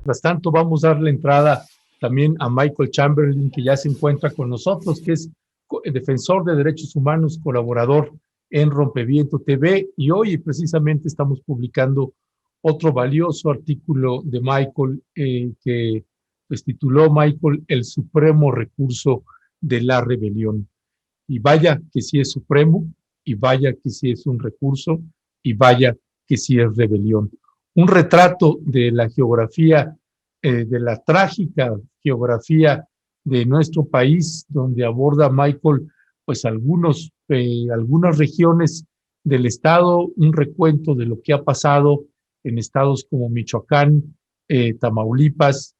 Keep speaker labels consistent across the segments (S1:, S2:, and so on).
S1: Mientras tanto, vamos a dar la entrada también a Michael Chamberlain, que ya se encuentra con nosotros, que es defensor de derechos humanos, colaborador en Rompeviento TV, y hoy precisamente estamos publicando otro valioso artículo de Michael que pues, tituló Michael El Supremo Recurso de la Rebelión. Y vaya que sí es supremo, y vaya que sí es un recurso, y vaya que sí es rebelión. Un retrato de la geografía, de la trágica geografía de nuestro país, donde aborda Michael, pues algunas regiones del estado, un recuento de lo que ha pasado en estados como Michoacán, Tamaulipas,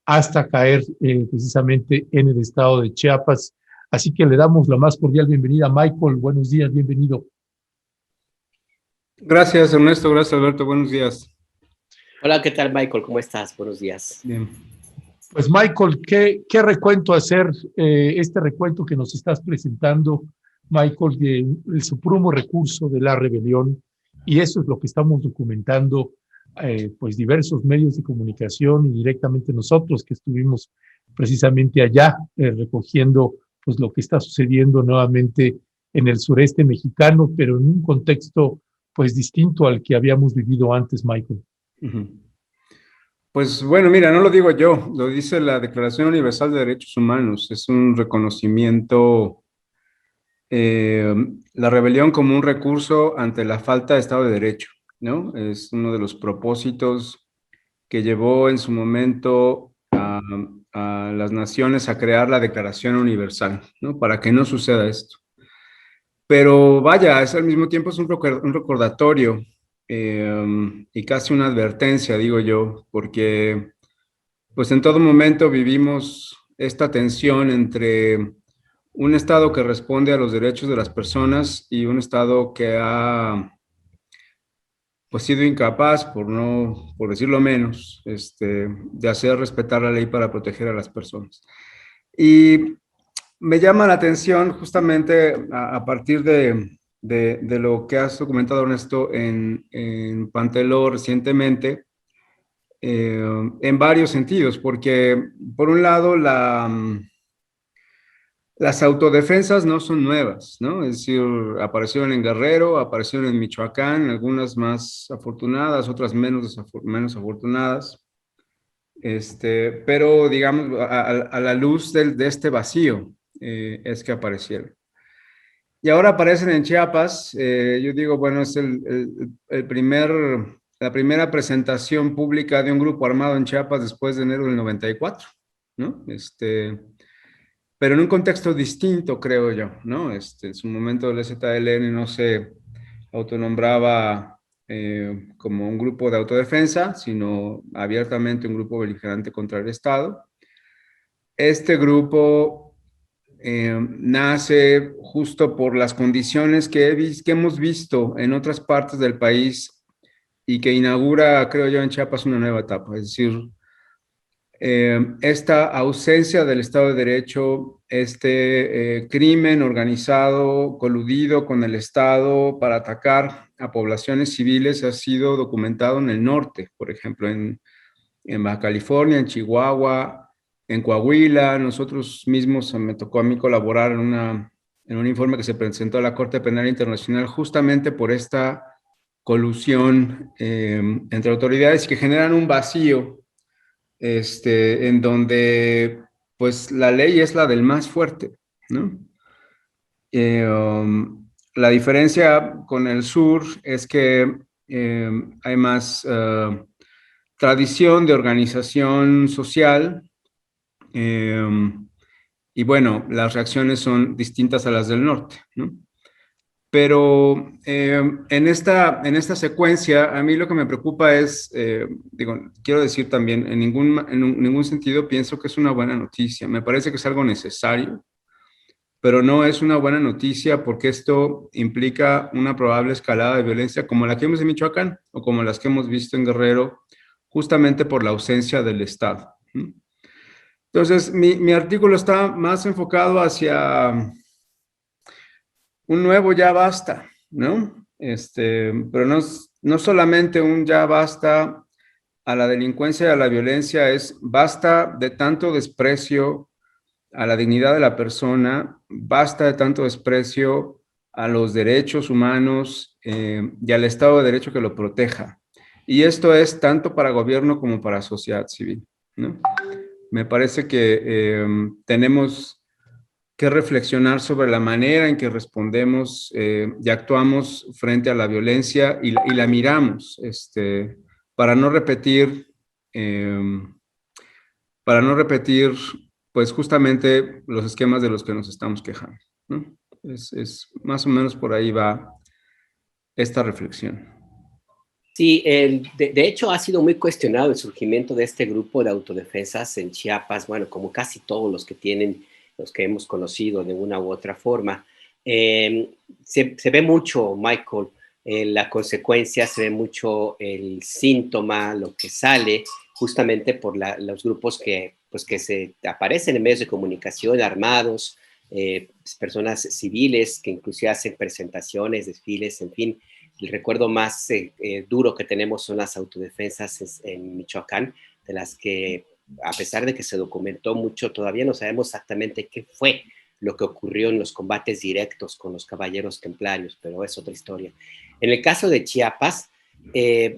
S1: hasta caer precisamente en el estado de Chiapas. Así que le damos la más cordial bienvenida a Michael. Buenos días, bienvenido.
S2: Gracias, Ernesto. Gracias, Alberto. Buenos días.
S3: Hola, ¿qué tal, Michael? ¿Cómo estás? Buenos días.
S2: Bien.
S1: Pues Michael, ¿qué recuento hacer? Este recuento que nos estás presentando, Michael, del supremo recurso de la rebelión, y eso es lo que estamos documentando, pues diversos medios de comunicación y directamente nosotros que estuvimos precisamente allá recogiendo pues lo que está sucediendo nuevamente en el sureste mexicano, pero en un contexto pues distinto al que habíamos vivido antes, Michael.
S2: Pues bueno, mira, no lo digo yo, lo dice la Declaración Universal de Derechos Humanos. Es un reconocimiento, la rebelión como un recurso ante la falta de Estado de Derecho, ¿no? Es uno de los propósitos que llevó en su momento a las naciones a crear la Declaración Universal, ¿no? Para que no suceda esto. Pero vaya, es al mismo tiempo es un recordatorio y casi una advertencia, digo yo, porque pues en todo momento vivimos esta tensión entre un Estado que responde a los derechos de las personas y un Estado que ha pues sido incapaz, por decirlo menos, de hacer respetar la ley para proteger a las personas. Y me llama la atención justamente a partir de lo que has documentado, Ernesto, en Panteló recientemente, en varios sentidos, porque por un lado las autodefensas no son nuevas, ¿no? Es decir, aparecieron en Guerrero, aparecieron en Michoacán, algunas más afortunadas, otras menos afortunadas. Pero digamos, a la luz de este vacío es que aparecieron. Y ahora aparecen en Chiapas, yo digo, bueno, es la primera presentación pública de un grupo armado en Chiapas después de enero del 94, ¿no? Pero en un contexto distinto, creo yo, ¿no? En su momento el ZLN no se autonombraba como un grupo de autodefensa, sino abiertamente un grupo beligerante contra el Estado. Este grupo nace justo por las condiciones que hemos visto en otras partes del país y que inaugura, creo yo, en Chiapas una nueva etapa. Es decir, esta ausencia del Estado de Derecho, crimen organizado, coludido con el Estado para atacar a poblaciones civiles ha sido documentado en el norte, por ejemplo, en Baja California, en Chihuahua, en Coahuila. Nosotros mismos, me tocó a mí colaborar en un informe que se presentó a la Corte Penal Internacional justamente por esta colusión entre autoridades que generan un vacío en donde pues la ley es la del más fuerte, ¿no? La diferencia con el sur es que hay más tradición de organización social y bueno, las reacciones son distintas a las del norte, ¿no? Pero en esta secuencia, a mí lo que me preocupa es, quiero decir también, en ningún sentido pienso que es una buena noticia. Me parece que es algo necesario, pero no es una buena noticia porque esto implica una probable escalada de violencia como la que vimos en Michoacán o como las que hemos visto en Guerrero, justamente por la ausencia del Estado. Entonces, mi artículo está más enfocado hacia un nuevo ya basta, ¿no? Pero no solamente un ya basta a la delincuencia y a la violencia es: basta de tanto desprecio a la dignidad de la persona, basta de tanto desprecio a los derechos humanos y al Estado de Derecho que lo proteja. Y esto es tanto para gobierno como para sociedad civil, ¿no? Me parece que tenemos que reflexionar sobre la manera en que respondemos y actuamos frente a la violencia y la miramos, para no repetir, pues justamente los esquemas de los que nos estamos quejando, ¿no? Es más o menos por ahí va esta reflexión.
S3: Sí, de hecho ha sido muy cuestionado el surgimiento de este grupo de autodefensas en Chiapas, bueno, como casi todos los que tienen, los que hemos conocido de una u otra forma. Se ve mucho, Michael, la consecuencia, se ve mucho el síntoma, lo que sale justamente por los grupos pues, que se aparecen en medios de comunicación armados, personas civiles que inclusive hacen presentaciones, desfiles, en fin. El recuerdo más duro que tenemos son las autodefensas en Michoacán, de las que, a pesar de que se documentó mucho, todavía no sabemos exactamente qué fue lo que ocurrió en los combates directos con los caballeros templarios, pero es otra historia. En el caso de Chiapas,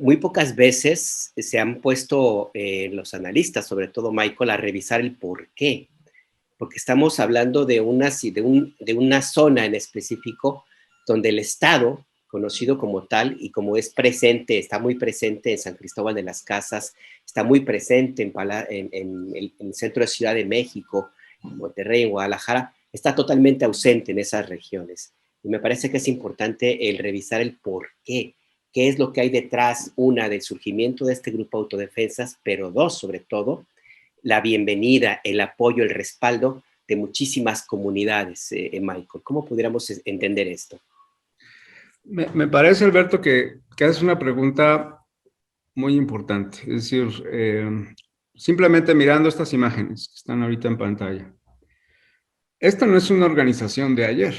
S3: muy pocas veces se han puesto los analistas, sobre todo Michael, a revisar el por qué, porque estamos hablando de una zona en específico donde el Estado, conocido como tal y como es presente, está muy presente en San Cristóbal de las Casas, está muy presente en el centro de Ciudad de México, en Monterrey, en Guadalajara, está totalmente ausente en esas regiones. Y me parece que es importante el revisar el por qué es lo que hay detrás, una, del surgimiento de este grupo de autodefensas, pero dos, sobre todo, la bienvenida, el apoyo, el respaldo de muchísimas comunidades, Michael. ¿Cómo pudiéramos entender esto?
S2: Me parece, Alberto, que haces una pregunta muy importante. Es decir, simplemente mirando estas imágenes que están ahorita en pantalla. Esta no es una organización de ayer,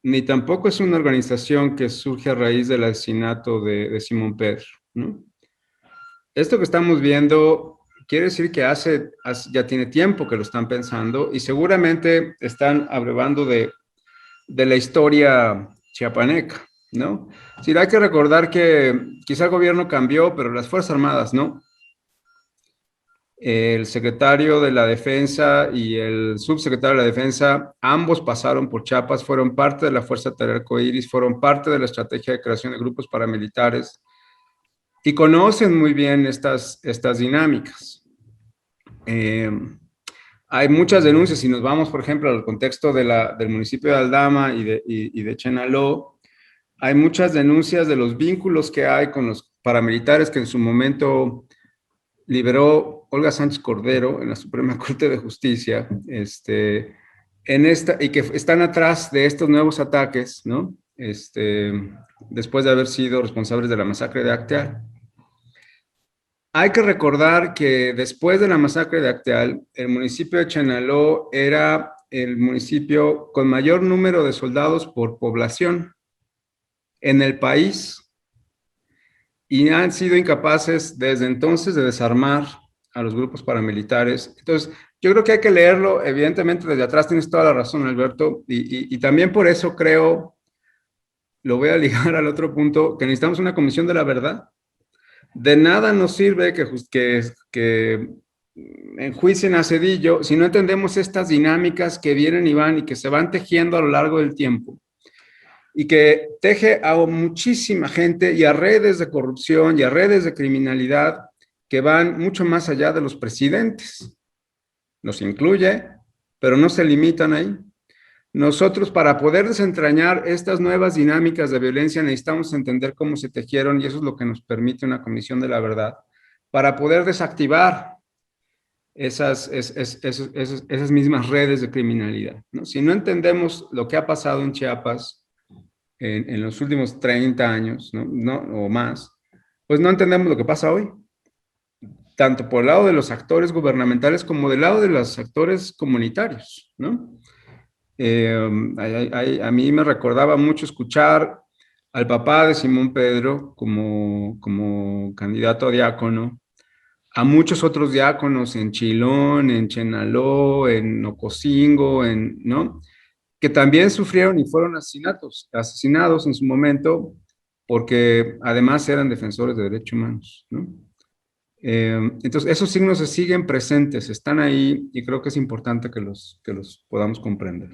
S2: ni tampoco es una organización que surge a raíz del asesinato de Simón Pedro, ¿no? Esto que estamos viendo quiere decir que ya tiene tiempo que lo están pensando y seguramente están abrevando de la historia chiapaneca, ¿no? Sí, hay que recordar que quizá el gobierno cambió, pero las Fuerzas Armadas no. El secretario de la Defensa y el subsecretario de la Defensa, ambos pasaron por Chiapas, fueron parte de la Fuerza Taller Arcoíris, fueron parte de la estrategia de creación de grupos paramilitares y conocen muy bien estas dinámicas. Hay muchas denuncias, si nos vamos, por ejemplo, al contexto del municipio de Aldama y de Chenaló, hay muchas denuncias de los vínculos que hay con los paramilitares que en su momento liberó Olga Sánchez Cordero en la Suprema Corte de Justicia, y que están atrás de estos nuevos ataques, ¿no? Después de haber sido responsables de la masacre de Acteal. Hay que recordar que después de la masacre de Acteal, el municipio de Chenaló era el municipio con mayor número de soldados por población en el país y han sido incapaces desde entonces de desarmar a los grupos paramilitares. Entonces, yo creo que hay que leerlo, evidentemente desde atrás tienes toda la razón, Alberto, y también por eso creo, lo voy a ligar al otro punto, que necesitamos una comisión de la verdad. De nada nos sirve que enjuicien a Zedillo si no entendemos estas dinámicas que vienen y van y que se van tejiendo a lo largo del tiempo y que teje a muchísima gente y a redes de corrupción y a redes de criminalidad que van mucho más allá de los presidentes. Los incluye, pero no se limitan ahí. Nosotros, para poder desentrañar estas nuevas dinámicas de violencia, necesitamos entender cómo se tejieron y eso es lo que nos permite una comisión de la verdad, para poder desactivar esas mismas redes de criminalidad, ¿no? Si no entendemos lo que ha pasado en Chiapas en los últimos 30 años, ¿no? O más, pues no entendemos lo que pasa hoy, tanto por el lado de los actores gubernamentales como del lado de los actores comunitarios, ¿no? A mí me recordaba mucho escuchar al papá de Simón Pedro como candidato a diácono, a muchos otros diáconos en Chilón, en Chenaló, en Ocosingo, ¿no? Que también sufrieron y fueron asesinados en su momento, porque además eran defensores de derechos humanos, ¿no? Entonces, esos signos se siguen presentes, están ahí, y creo que es importante que los podamos comprender.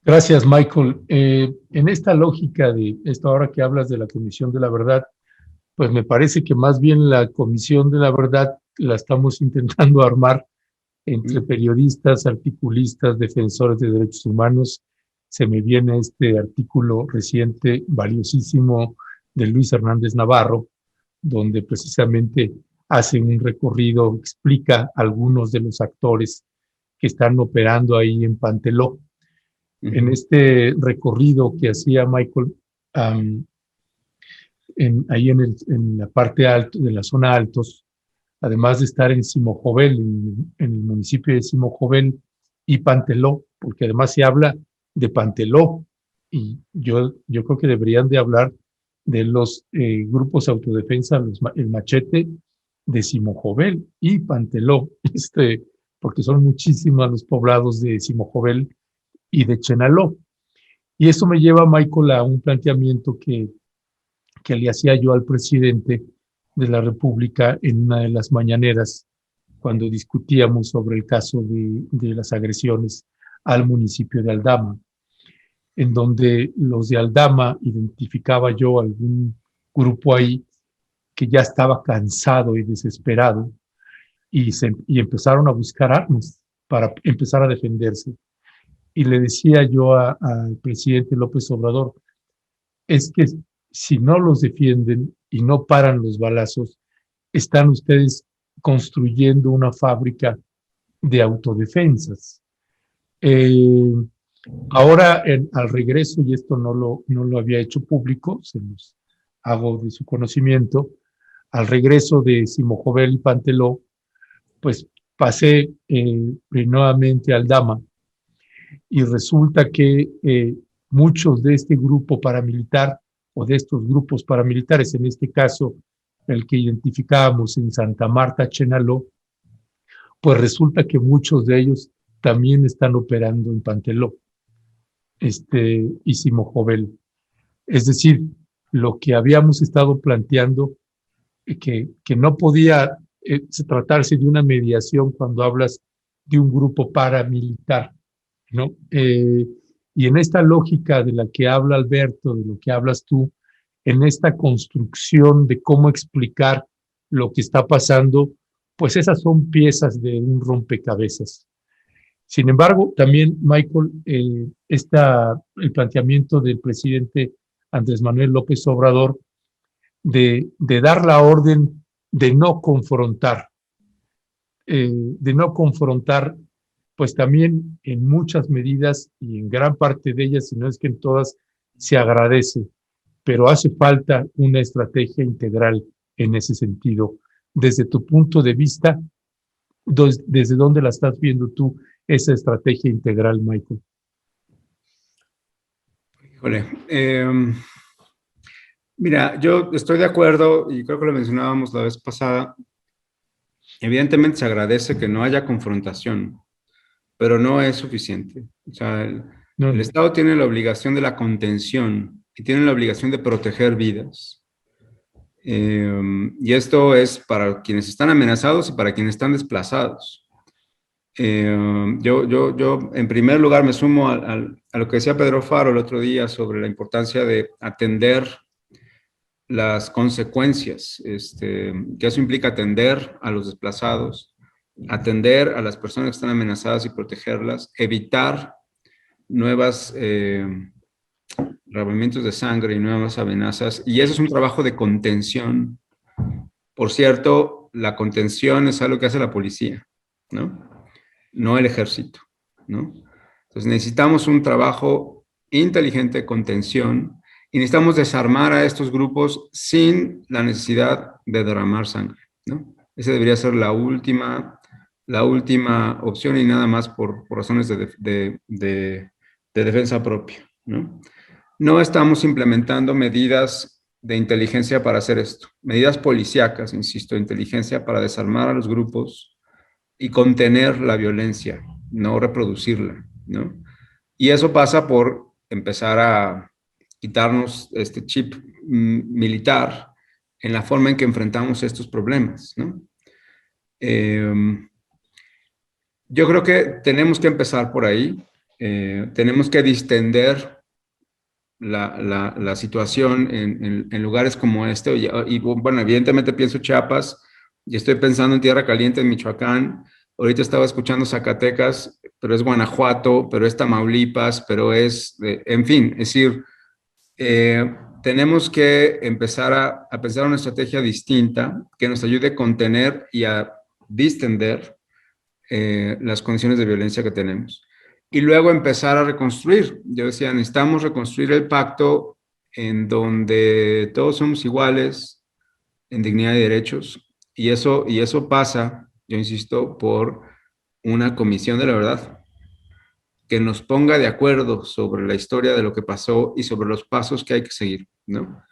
S1: Gracias, Michael. En esta lógica de esto, ahora que hablas de la Comisión de la Verdad, pues me parece que más bien la Comisión de la Verdad la estamos intentando armar entre periodistas, articulistas, defensores de derechos humanos. Se me viene este artículo reciente, valiosísimo, de Luis Hernández Navarro, donde precisamente hace un recorrido, explica algunos de los actores que están operando ahí en Panteló. En este recorrido que hacía Michael, ahí en la parte alta, de la zona altos, además de estar en Simojovel, en el municipio de Simojovel y Panteló, porque además se habla de Panteló, y yo creo que deberían de hablar de los grupos autodefensa, el Machete de Simojovel y Panteló, porque son muchísimos los poblados de Simojovel y de Chenaló. Y eso me lleva, Michael, a un planteamiento que le hacía yo al presidente de la República en una de las mañaneras, cuando discutíamos sobre el caso de las agresiones al municipio de Aldama, en donde los de Aldama identificaba yo algún grupo ahí que ya estaba cansado y desesperado y empezaron a buscar armas para empezar a defenderse. Y le decía yo al presidente López Obrador, es que si no los defienden y no paran los balazos, están ustedes construyendo una fábrica de autodefensas. Ahora, al regreso, y esto no lo había hecho público, se los hago de su conocimiento, al regreso de Simojovel y Panteló, pues pasé nuevamente al Aldama, y resulta que muchos de este grupo paramilitar o de estos grupos paramilitares, en este caso el que identificábamos en Santa Marta, Chenaló, pues resulta que muchos de ellos también están operando en Panteló y Simojovel. Es decir, lo que habíamos estado planteando, que no podía tratarse de una mediación cuando hablas de un grupo paramilitar, ¿no? Y en esta lógica de la que habla Alberto, de lo que hablas tú, en esta construcción de cómo explicar lo que está pasando, pues esas son piezas de un rompecabezas. Sin embargo, también, Michael, el planteamiento del presidente Andrés Manuel López Obrador de dar la orden de no confrontar, pues también en muchas medidas y en gran parte de ellas, si no es que en todas, se agradece, pero hace falta una estrategia integral en ese sentido. Desde tu punto de vista, ¿desde dónde la estás viendo tú, esa estrategia integral, Michael?
S2: Híjole, mira, yo estoy de acuerdo y creo que lo mencionábamos la vez pasada. Evidentemente se agradece que no haya confrontación, pero no es suficiente. O sea, el Estado tiene la obligación de la contención y tiene la obligación de proteger vidas. Y esto es para quienes están amenazados y para quienes están desplazados. Yo en primer lugar me sumo a lo que decía Pedro Faro el otro día sobre la importancia de atender las consecuencias, que eso implica atender a los desplazados, atender a las personas que están amenazadas y protegerlas, evitar nuevos derramamientos de sangre y nuevas amenazas, y eso es un trabajo de contención. Por cierto, la contención es algo que hace la policía, no el ejército, ¿no? Entonces necesitamos un trabajo inteligente de contención y necesitamos desarmar a estos grupos sin la necesidad de derramar sangre, ¿no? Esa debería ser la última opción y nada más por razones de defensa propia, ¿no? no estamos implementando medidas de inteligencia para hacer esto, medidas policíacas, insisto, inteligencia para desarmar a los grupos y contener la violencia, no reproducirla, ¿no? Y eso pasa por empezar a quitarnos este chip militar en la forma en que enfrentamos estos problemas, ¿no? Yo creo que tenemos que empezar por ahí, tenemos que distender la situación en lugares como este, y bueno, evidentemente pienso Chiapas, y estoy pensando en Tierra Caliente, en Michoacán, ahorita estaba escuchando Zacatecas, pero es Guanajuato, pero es Tamaulipas, pero es, en fin, es decir, tenemos que empezar a pensar una estrategia distinta que nos ayude a contener y a distender las condiciones de violencia que tenemos. Y luego empezar a reconstruir. Yo decía, necesitamos reconstruir el pacto en donde todos somos iguales en dignidad y derechos. Y eso pasa, yo insisto, por una comisión de la verdad que nos ponga de acuerdo sobre la historia de lo que pasó y sobre los pasos que hay que seguir, ¿no?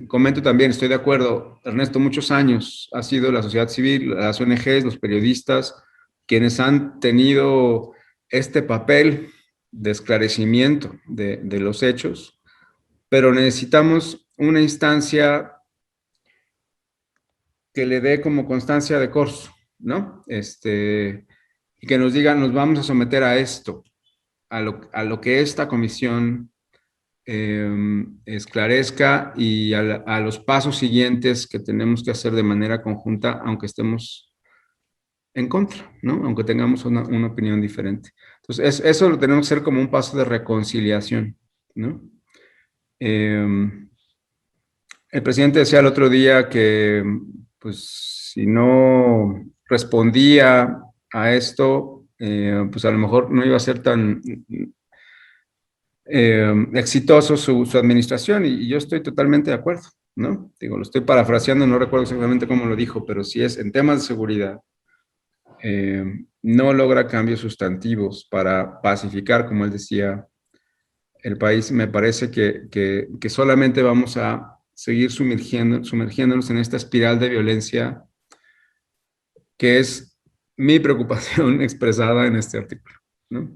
S2: Comento también, estoy de acuerdo, Ernesto, muchos años ha sido la sociedad civil, las ONGs, los periodistas, quienes han tenido este papel de esclarecimiento de los hechos, pero necesitamos una instancia que le dé como constancia de corso, ¿no? Y que nos diga, nos vamos a someter a esto, a lo que esta comisión esclarezca y a los pasos siguientes que tenemos que hacer de manera conjunta, aunque estemos en contra, ¿no? Aunque tengamos una opinión diferente. Entonces, eso lo tenemos que hacer como un paso de reconciliación, ¿no? El presidente decía el otro día que, pues, si no respondía a esto, pues a lo mejor no iba a ser tan exitoso su administración, y yo estoy totalmente de acuerdo, ¿no? Digo, lo estoy parafraseando, no recuerdo exactamente cómo lo dijo, pero sí es en temas de seguridad. No logra cambios sustantivos para pacificar, como él decía, el país. Me parece que solamente vamos a seguir sumergiéndonos en esta espiral de violencia que es mi preocupación expresada en este artículo, ¿no?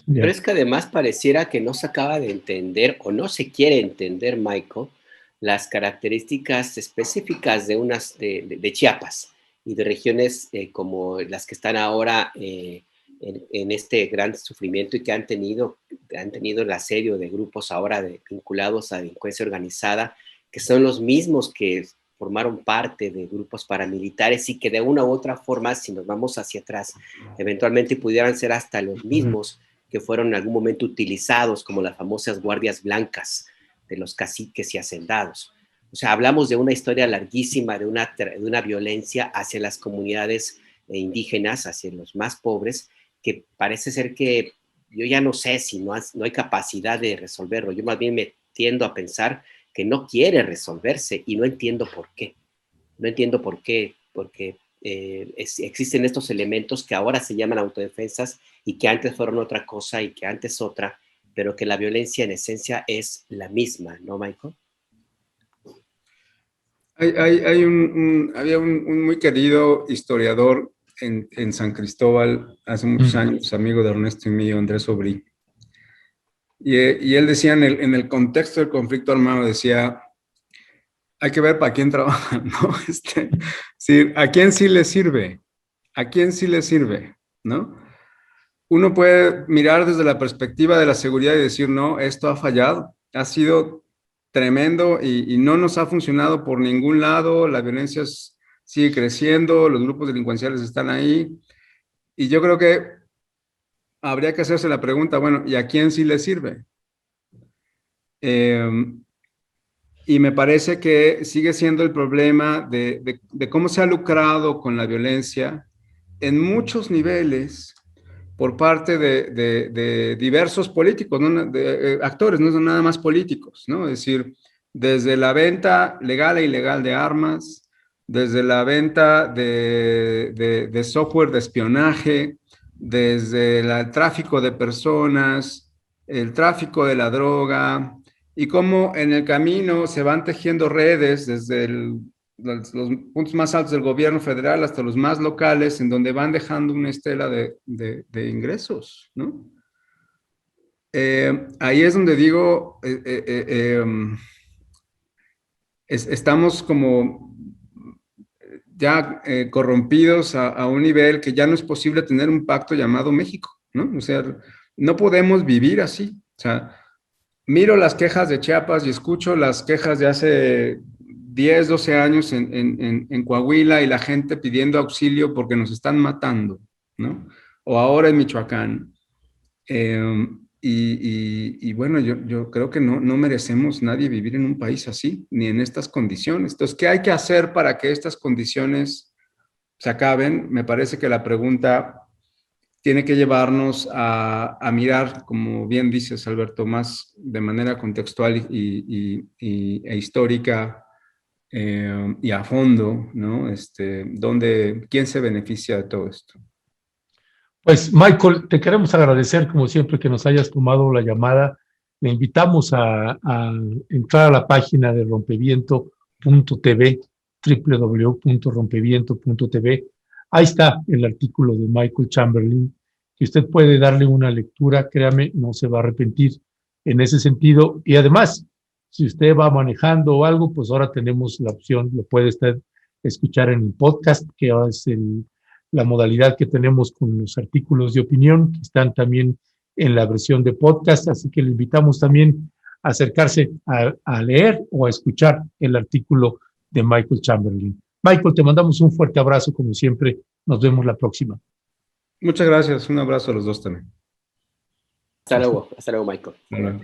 S3: Pero es que además pareciera que no se acaba de entender o no se quiere entender, Michael, las características específicas de Chiapas y de regiones como las que están ahora en este gran sufrimiento y que han tenido el asedio de grupos ahora vinculados a delincuencia organizada, que son los mismos que formaron parte de grupos paramilitares y que de una u otra forma, si nos vamos hacia atrás, eventualmente pudieran ser hasta los mismos que fueron en algún momento utilizados como las famosas guardias blancas de los caciques y hacendados. O sea, hablamos de una historia larguísima, de una violencia hacia las comunidades indígenas, hacia los más pobres, que parece ser que yo ya no sé si no hay capacidad de resolverlo. Yo más bien me tiendo a pensar que no quiere resolverse y no entiendo por qué. No entiendo por qué, porque existen estos elementos que ahora se llaman autodefensas y que antes fueron otra cosa y que antes otra, pero que la violencia en esencia es la misma, ¿no, Michael?
S2: Había un muy querido historiador en San Cristóbal hace muchos años, amigo de Ernesto y mío, Andrés Sobrí. Y él decía en el contexto del conflicto armado, decía, hay que ver para quién trabaja, ¿no? Sí, ¿a quién sí le sirve? ¿A quién sí le sirve? ¿No? Uno puede mirar desde la perspectiva de la seguridad y decir, no, esto ha fallado, ha sido tremendo y no nos ha funcionado por ningún lado, la violencia sigue creciendo, los grupos delincuenciales están ahí, y yo creo que habría que hacerse la pregunta, bueno, ¿y a quién sí le sirve? Y me parece que sigue siendo el problema de cómo se ha lucrado con la violencia en muchos niveles por parte de diversos políticos, ¿no? Actores, no son nada más políticos, ¿no? Es decir, desde la venta legal e ilegal de armas, desde la venta de software de espionaje, desde el tráfico de personas, el tráfico de la droga y cómo en el camino se van tejiendo redes desde los puntos más altos del gobierno federal hasta los más locales, en donde van dejando una estela de ingresos, ¿no? Ahí es donde digo, estamos como ya corrompidos a un nivel que ya no es posible tener un pacto llamado México, ¿no? O sea, no podemos vivir así. O sea, miro las quejas de Chiapas y escucho las quejas de hace 10, 12 años en Coahuila y la gente pidiendo auxilio porque nos están matando, ¿no? O ahora en Michoacán. Y bueno, yo creo que no merecemos nadie vivir en un país así, ni en estas condiciones. Entonces, ¿qué hay que hacer para que estas condiciones se acaben? Me parece que la pregunta tiene que llevarnos a mirar, como bien dices, Alberto, más de manera contextual e histórica y a fondo, ¿no? ¿Quién se beneficia de todo esto?
S1: Pues Michael, te queremos agradecer como siempre que nos hayas tomado la llamada. Le invitamos a entrar a la página de rompeviento.tv, www.rompeviento.tv. Ahí está el artículo de Michael Chamberlain, que usted puede darle una lectura, créame, no se va a arrepentir en ese sentido. Y además, si usted va manejando o algo, pues ahora tenemos la opción, lo puede usted escuchar en el podcast, que ahora es la modalidad que tenemos con los artículos de opinión, que están también en la versión de podcast, así que le invitamos también a acercarse a leer o a escuchar el artículo de Michael Chamberlain. Michael, te mandamos un fuerte abrazo, como siempre. Nos vemos la próxima.
S2: Muchas gracias. Un abrazo a los dos también.
S3: Hasta luego, Michael.
S2: Hasta luego.